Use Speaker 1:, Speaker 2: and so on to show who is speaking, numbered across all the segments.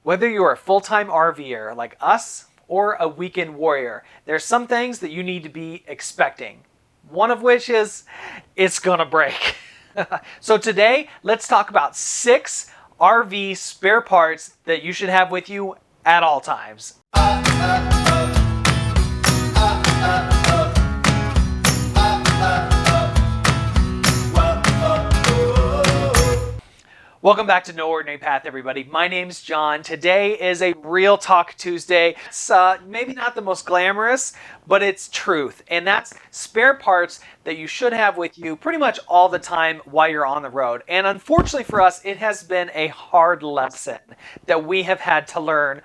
Speaker 1: Whether you're a full-time RVer like us or a weekend warrior, there's some things that you need to be expecting. One of which is it's gonna break. So today, let's talk about 6 RV spare parts that you should have with you at all times. Welcome back to No Ordinary Path, everybody. My name's John. Today is a Real Talk Tuesday. It's maybe not the most glamorous, but it's truth. And that's spare parts that you should have with you pretty much all the time while you're on the road. And unfortunately for us, it has been a hard lesson that we have had to learn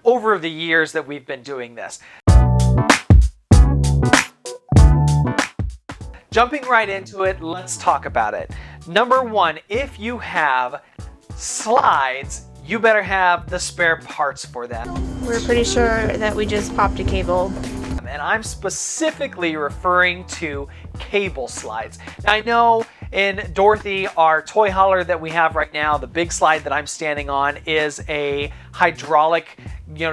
Speaker 1: over the years that we've been doing this. Jumping right into it, let's talk about it. Number 1, if you have slides, you better have the spare parts for them.
Speaker 2: We're pretty sure that we just popped a cable.
Speaker 1: And I'm specifically referring to cable slides. Now, I know in Dorothy, our toy hauler that we have right now, the big slide that I'm standing on is a hydraulic,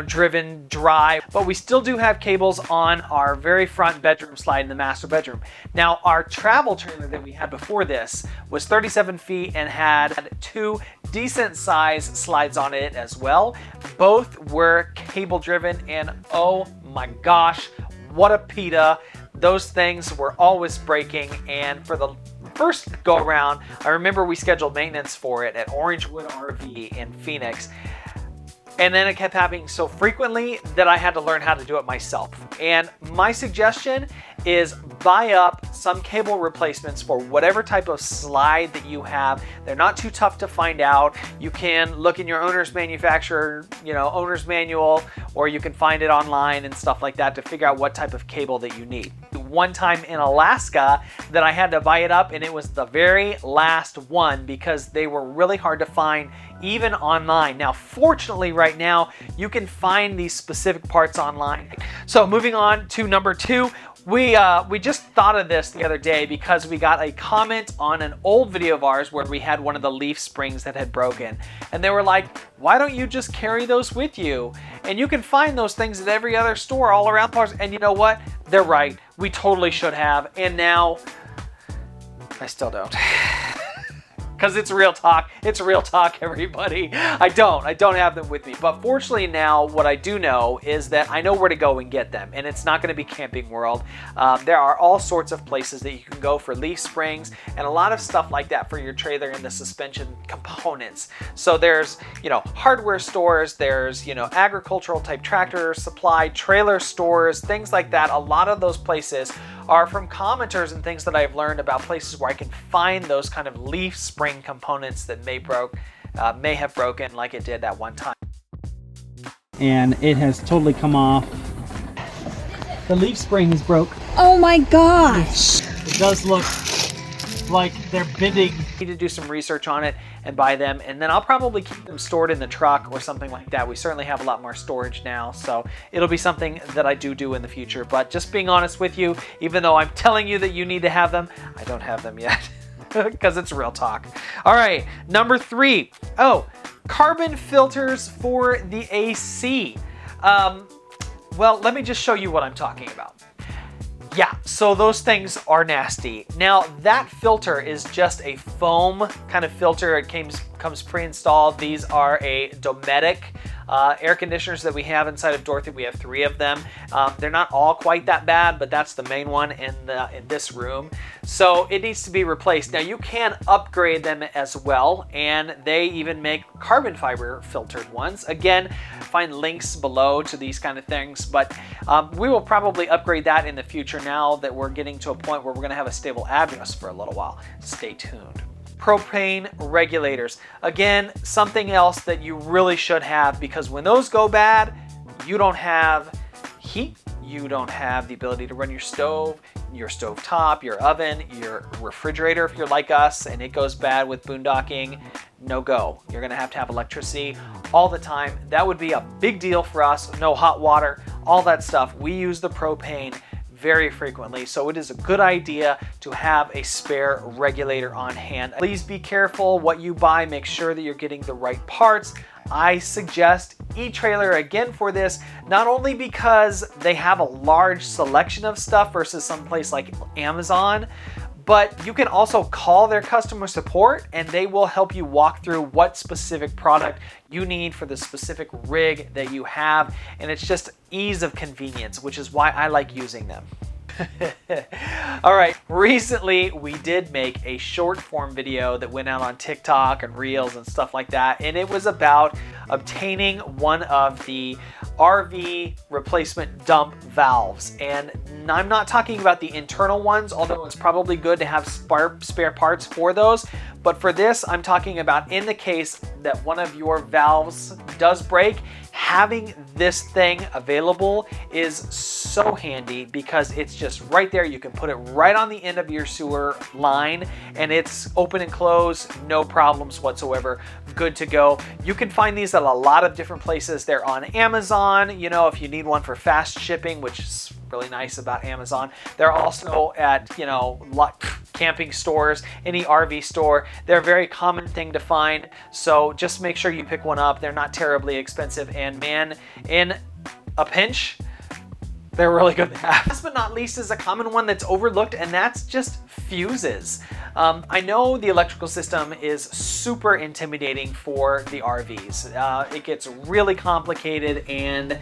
Speaker 1: driven drive, but we still do have cables on our very front bedroom slide in the master bedroom. Now, our travel trailer that we had before this was 37 feet and had 2 decent size slides on it as well. Both were cable driven, and oh my gosh, what a PETA. Those things were always breaking, and for the first go around, I remember we scheduled maintenance for it at Orangewood RV in Phoenix. And then it kept happening so frequently that I had to learn how to do it myself. And my suggestion is buy up some cable replacements for whatever type of slide that you have. They're not too tough to find out. You can look in your owner's manufacturer, owner's manual, or you can find it online and stuff like that to figure out what type of cable that you need. One time in Alaska that I had to buy it up, and it was the very last one because they were really hard to find even online. Now, fortunately right now, you can find these specific parts online. So moving on to number 2, we just thought of this the other day because we got a comment on an old video of ours where we had one of the leaf springs that had broken. And they were like, why don't you just carry those with you? And you can find those things at every other store all around parts. And you know what? They're right. We totally should have. And now I still don't. Because it's real talk. It's real talk, everybody. I don't have them with me. But fortunately now, what I do know is that I know where to go and get them. And it's not going to be Camping World. There are all sorts of places that you can go for leaf springs and a lot of stuff like that for your trailer and the suspension components. So there's, hardware stores, there's, agricultural type tractor supply, trailer stores, things like that. A lot of those places are from commenters and things that I've learned about places where I can find those kind of leaf spring components that may have broken like it did that one time.
Speaker 3: And it has totally come off. The leaf spring is broke.
Speaker 2: Oh my gosh!
Speaker 3: It does look like they're bending.
Speaker 1: Need to do some research on it and buy them, and then I'll probably keep them stored in the truck or something like that. We certainly have a lot more storage now, so it'll be something that I do in the future. But just being honest with you, even though I'm telling you that you need to have them, I don't have them yet because it's real talk. All right, number 3. Carbon filters for the AC. Well, let me just show you what I'm talking about. Yeah, so those things are nasty. Now, that filter is just a foam kind of filter. It comes pre-installed. These are a Dometic air conditioners that we have inside of Dorothy. We have 3 of them. They're not all quite that bad, but that's the main one in this room. So it needs to be replaced. Now, you can upgrade them as well, and they even make carbon fiber filtered ones. Again, find links below to these kind of things, but we will probably upgrade that in the future now that we're getting to a point where we're going to have a stable address for a little while. Stay tuned. Propane regulators. Again, something else that you really should have, because when those go bad, you don't have heat, you don't have the ability to run your stove top, your oven, your refrigerator if you're like us and it goes bad with boondocking, no go. You're gonna have electricity all the time. That would be a big deal for us. No hot water, all that stuff. We use the propane very frequently, so it is a good idea to have a spare regulator on hand. Please be careful what you buy. Make sure that you're getting the right parts. I suggest eTrailer again for this, not only because they have a large selection of stuff versus someplace like Amazon, but you can also call their customer support and they will help you walk through what specific product you need for the specific rig that you have. And it's just ease of convenience, which is why I like using them. All right, recently we did make a short form video that went out on TikTok and Reels and stuff like that, and it was about obtaining one of the RV replacement dump valves. And I'm not talking about the internal ones, although it's probably good to have spare parts for those. But for this, I'm talking about in the case that one of your valves does break, having this thing available is so handy because it's just right there. You can put it right on the end of your sewer line and it's open and close, no problems whatsoever, good to go. You can find these at a lot of different places. They're on Amazon, you know, if you need one for fast shipping, which is really nice about Amazon. They're also at, you know, camping stores, any RV store. They're a very common thing to find, so just make sure you pick one up. They're not terribly expensive, and man, in a pinch, they're really good to have. Last but not least is a common one that's overlooked, and that's just fuses. I know the electrical system is super intimidating for the RVs. It gets really complicated and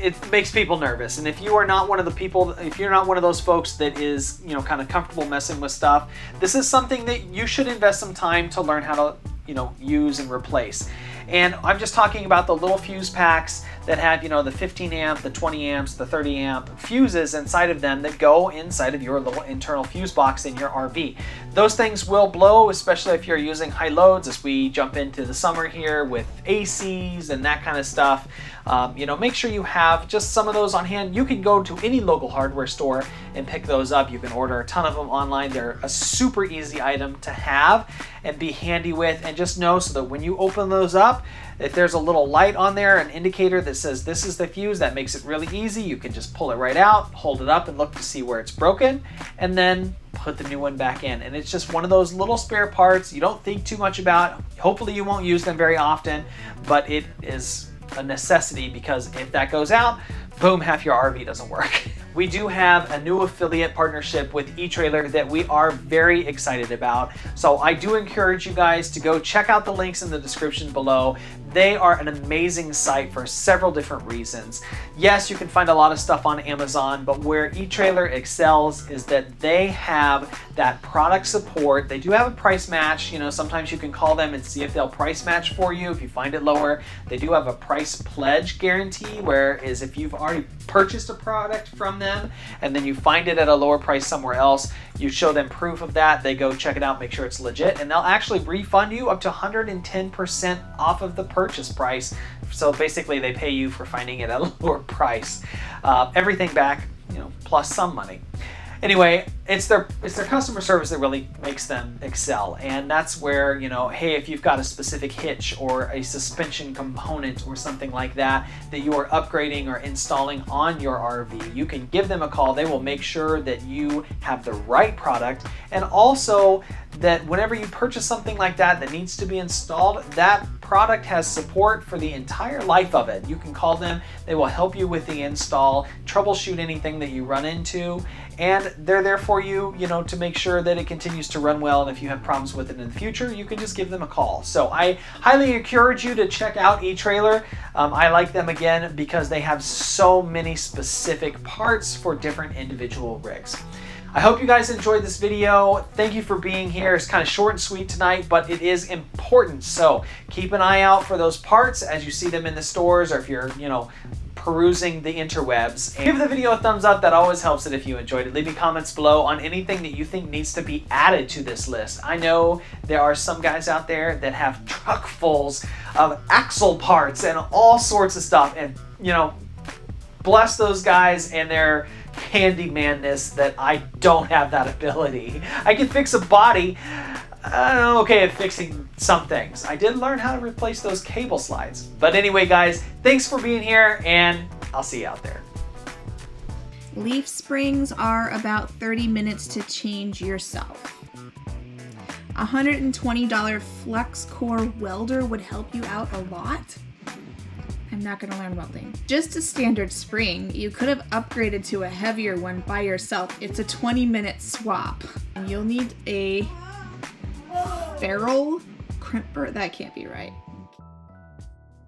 Speaker 1: it makes people nervous. And if you are not one of the people, if you're not one of those folks that is, you know, kind of comfortable messing with stuff, this is something that you should invest some time to learn how to, you know, use and replace. And I'm just talking about the little fuse packs that have, you know, the 15 amp, the 20 amps, the 30 amp fuses inside of them that go inside of your little internal fuse box in your RV. Those things will blow, especially if you're using high loads as we jump into the summer here with ACs and that kind of stuff. You know, make sure you have just some of those on hand. You can go to any local hardware store and pick those up. You can order a ton of them online. They're a super easy item to have and be handy with, and just know so that when you open those up, if there's a little light on there, an indicator that says this is the fuse, that makes it really easy. You can just pull it right out, hold it up and look to see where it's broken, and then put the new one back in. And it's just one of those little spare parts you don't think too much about. Hopefully you won't use them very often, but it is a necessity because if that goes out, boom, half your RV doesn't work. We do have a new affiliate partnership with eTrailer that we are very excited about. So I do encourage you guys to go check out the links in the description below. They are an amazing site for several different reasons. Yes, you can find a lot of stuff on Amazon, but where eTrailer excels is that they have that product support. They do have a price match. You know, sometimes you can call them and see if they'll price match for you if you find it lower. They do have a price pledge guarantee, whereas if you've already purchased a product from them and then you find it at a lower price somewhere else, you show them proof of that, they go check it out, make sure it's legit, and they'll actually refund you up to 110% off of the purchase price. So basically they pay you for finding it at a lower price. Everything back, you know, plus some money. Anyway, it's their customer service that really makes them excel. And that's where, you know, hey, if you've got a specific hitch or a suspension component or something like that that you are upgrading or installing on your RV, you can give them a call. They will make sure that you have the right product, and also that whenever you purchase something like that that needs to be installed, that product has support for the entire life of it. You can call them, they will help you with the install, troubleshoot anything that you run into, and they're there for you, you know, to make sure that it continues to run well. And if you have problems with it in the future, you can just give them a call. So I highly encourage you to check out eTrailer. I like them again because they have so many specific parts for different individual rigs. I hope you guys enjoyed this video. Thank you for being here. It's kind of short and sweet tonight, but it is important. So keep an eye out for those parts as you see them in the stores, or if you're, you know, perusing the interwebs. And give the video a thumbs up. That always helps it if you enjoyed it. Leave me comments below on anything that you think needs to be added to this list. I know there are some guys out there that have truckfuls of axle parts and all sorts of stuff, and, you know, bless those guys and their handymanness that I don't have that ability. I can fix a body. I'm okay at fixing some things. I did learn how to replace those cable slides. But anyway, guys, thanks for being here, and I'll see you out there.
Speaker 2: Leaf springs are about 30 minutes to change yourself. $120 flux core welder would help you out a lot. I'm not going to learn welding. Just a standard spring, you could have upgraded to a heavier one by yourself. It's a 20-minute swap. And you'll need a ferrule crimper. That can't be right.